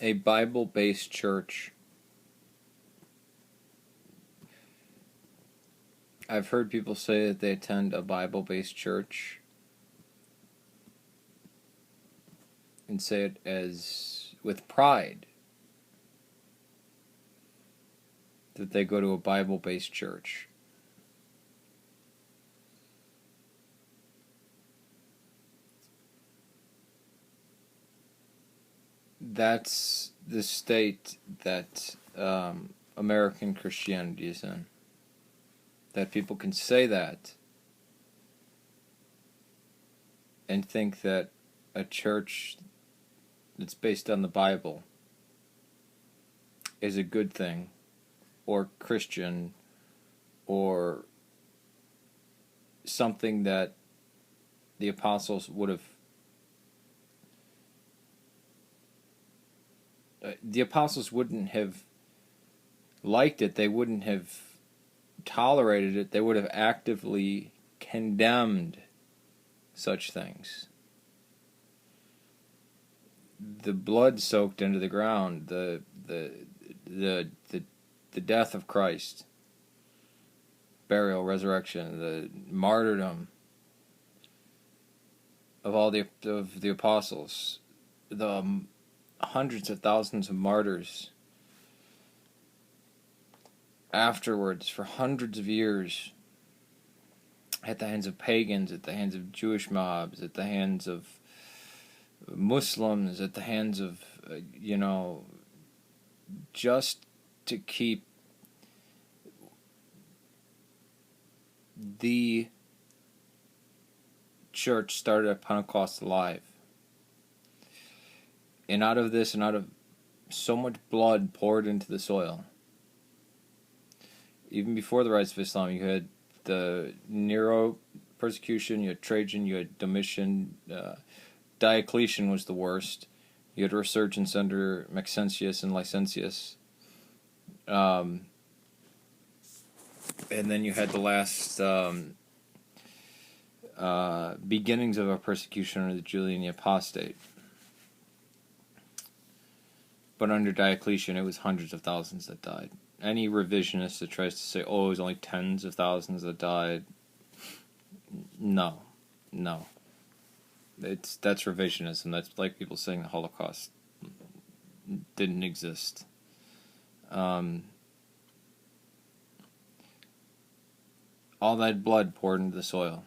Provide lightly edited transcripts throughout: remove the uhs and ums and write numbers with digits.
A Bible-based church. I've heard people say that they attend a Bible-based church and say it as with pride that they go to a Bible-based church. That's the state that American Christianity is in. That people can say that and think that a church that's based on the Bible is a good thing, or Christian, or something that the apostles would have. The apostles wouldn't have liked it. They wouldn't have tolerated it. They would have actively condemned such things. The blood soaked into the ground, the death of Christ, burial, resurrection, the martyrdom of all the apostles, the hundreds of thousands of martyrs afterwards for hundreds of years at the hands of pagans, at the hands of Jewish mobs, at the hands of Muslims, at the hands of, just to keep the church started at Pentecost alive. And out of this, and out of so much blood poured into the soil, even before the rise of Islam, you had the Nero persecution, you had Trajan, you had Domitian, Diocletian was the worst. You had a resurgence under Maxentius and Licentius. And then you had the last beginnings of a persecution under the Julian the Apostate. But under Diocletian, it was hundreds of thousands that died. Any revisionist that tries to say, oh, it was only tens of thousands that died, no. That's revisionism. That's like people saying the Holocaust didn't exist. All that blood poured into the soil.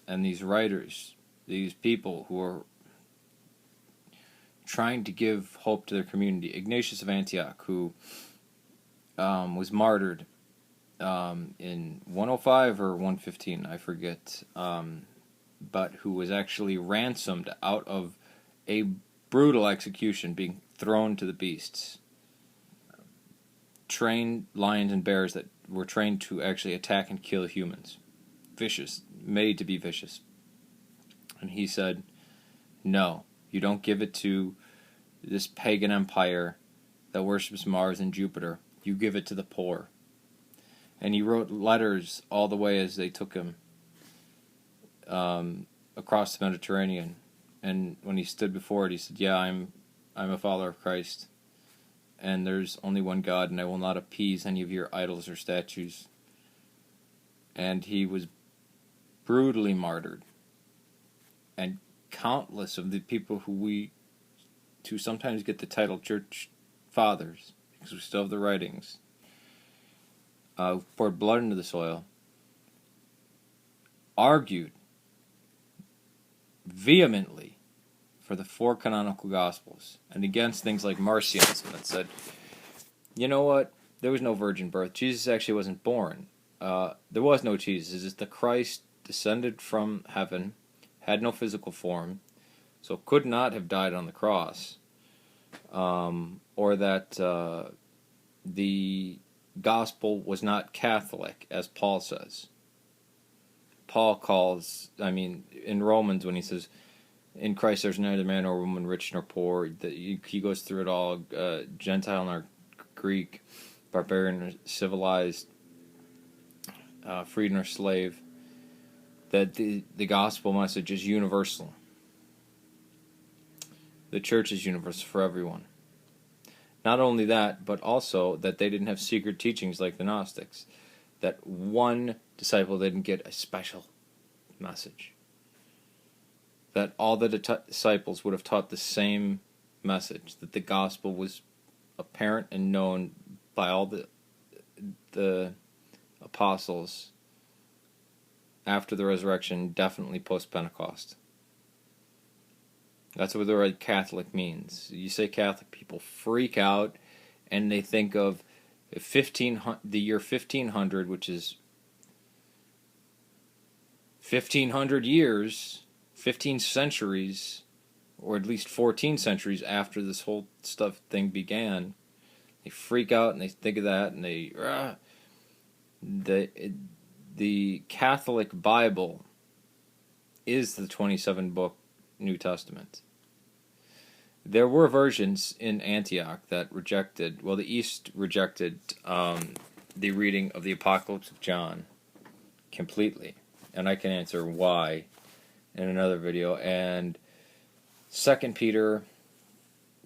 And these writers, these people who are trying to give hope to their community. Ignatius of Antioch, who was martyred in 105 or 115, I forget, but who was actually ransomed out of a brutal execution, being thrown to the beasts. Trained lions and bears that were trained to actually attack and kill humans. Vicious, made to be vicious. And he said, no, you don't give it to this pagan empire that worships Mars and Jupiter. You give it to the poor. And he wrote letters all the way as they took him across the Mediterranean. And when he stood before it, he said, yeah, I'm a follower of Christ. And there's only one God, and I will not appease any of your idols or statues. And he was brutally martyred. And countless of the people who sometimes get the title church fathers, because we still have the writings, poured blood into the soil, argued vehemently for the four canonical Gospels and against things like Marcionism that said, you know what, there was no virgin birth. Jesus actually wasn't born. There was no Jesus. It's just the Christ descended from heaven, had no physical form, so could not have died on the cross, or that the gospel was not Catholic, as Paul says. Paul calls, in Romans when he says, in Christ there's neither man nor woman, rich nor poor, he goes through it all, Gentile nor Greek, barbarian or civilized, freed nor slave, that the gospel message is universal. the church is universal for everyone. Not only that, but also that they didn't have secret teachings like the Gnostics. That one disciple didn't get a special message. That all the disciples would have taught the same message. That the gospel was apparent and known by all the apostles after the resurrection, definitely post-Pentecost. That's what the word Catholic means. You say Catholic, people freak out, and they think of the year 1500, which is 1500 years, 15 centuries, or at least 14 centuries after this whole thing began. They freak out and they think of that, and the Catholic Bible is the 27-book New Testament. There were versions in Antioch that rejected, well, the East rejected the reading of the Apocalypse of John completely. And I can answer why in another video. And 2 Peter,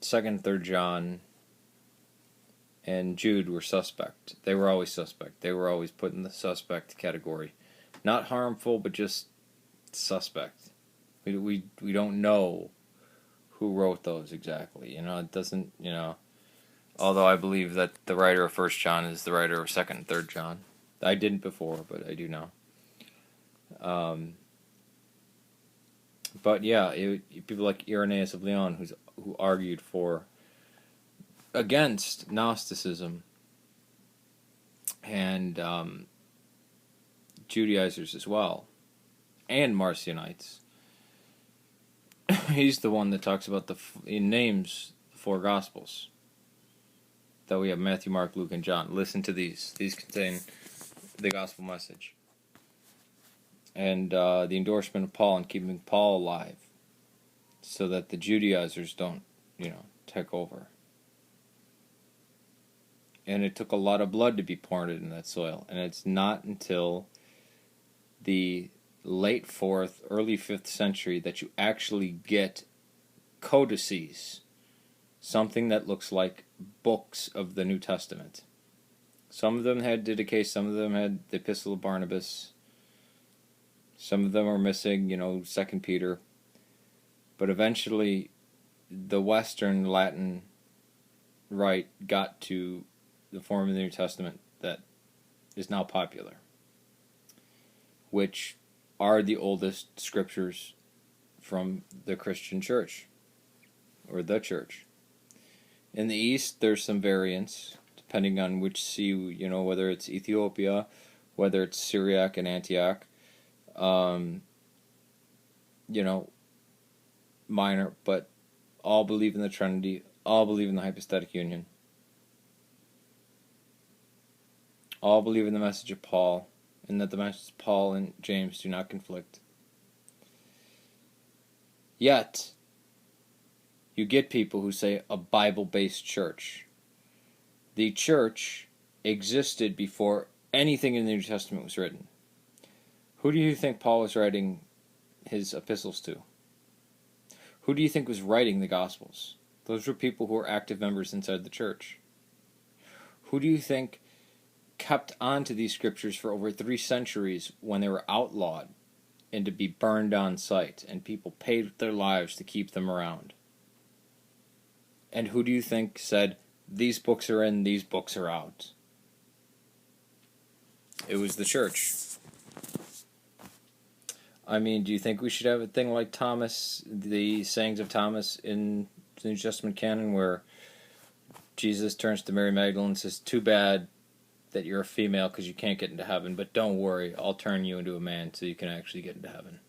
2nd and 3rd John, and Jude were suspect. They were always suspect. They were always put in the suspect category. Not harmful, but just suspect. We don't know who wrote those exactly. It doesn't, although I believe that the writer of 1st John is the writer of 2nd and 3rd John. I didn't before, but I do now. But yeah, people like Irenaeus of Lyon, who argued against Gnosticism and Judaizers as well, and Marcionites. He's the one that talks about he names the 4 Gospels. That we have Matthew, Mark, Luke, and John. Listen to these. These contain the gospel message. And the endorsement of Paul and keeping Paul alive so that the Judaizers don't, take over. And it took a lot of blood to be poured in that soil. And it's not until the late 4th, early 5th century that you actually get codices, something that looks like books of the New Testament. Some of them had Didache, some of them had the Epistle of Barnabas, some of them are missing, 2 Peter. But eventually, the Western Latin Rite got to the form of the New Testament that is now popular, which are the oldest scriptures from the Christian church, or the church. In the East, there's some variants, depending on which sea, whether it's Ethiopia, whether it's Syriac and Antioch, minor, but all believe in the Trinity, all believe in the hypostatic union, all believe in the message of Paul, and that the messages of Paul and James do not conflict. Yet, you get people who say a Bible-based church. The church existed before anything in the New Testament was written. Who do you think Paul was writing his epistles to? Who do you think was writing the Gospels? Those were people who were active members inside the church. Who do you think kept on to these scriptures for over 3 centuries when they were outlawed and to be burned on sight, and people paid with their lives to keep them around? And who do you think said, these books are in, these books are out? It was the church. I mean, do you think we should have a thing like Thomas, the sayings of Thomas in the New Testament canon, where Jesus turns to Mary Magdalene and says, too bad that you're a female because you can't get into heaven, but don't worry, I'll turn you into a man so you can actually get into heaven.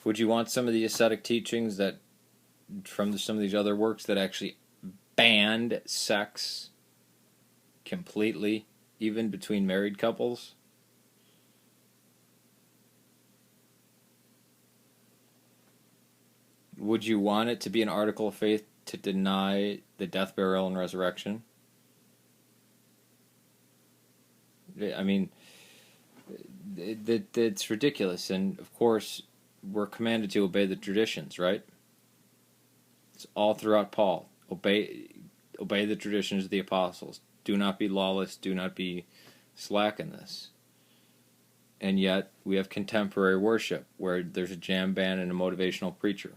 Would you want some of the ascetic teachings that from some of these other works that actually banned sex completely, even between married couples? Would you want it to be an article of faith to deny the death, burial, and resurrection? I mean, it's ridiculous. And of course, we're commanded to obey the traditions, right? It's all throughout Paul. Obey the traditions of the apostles. Do not be lawless. Do not be slack in this. And yet we have contemporary worship where there's a jam band and a motivational preacher.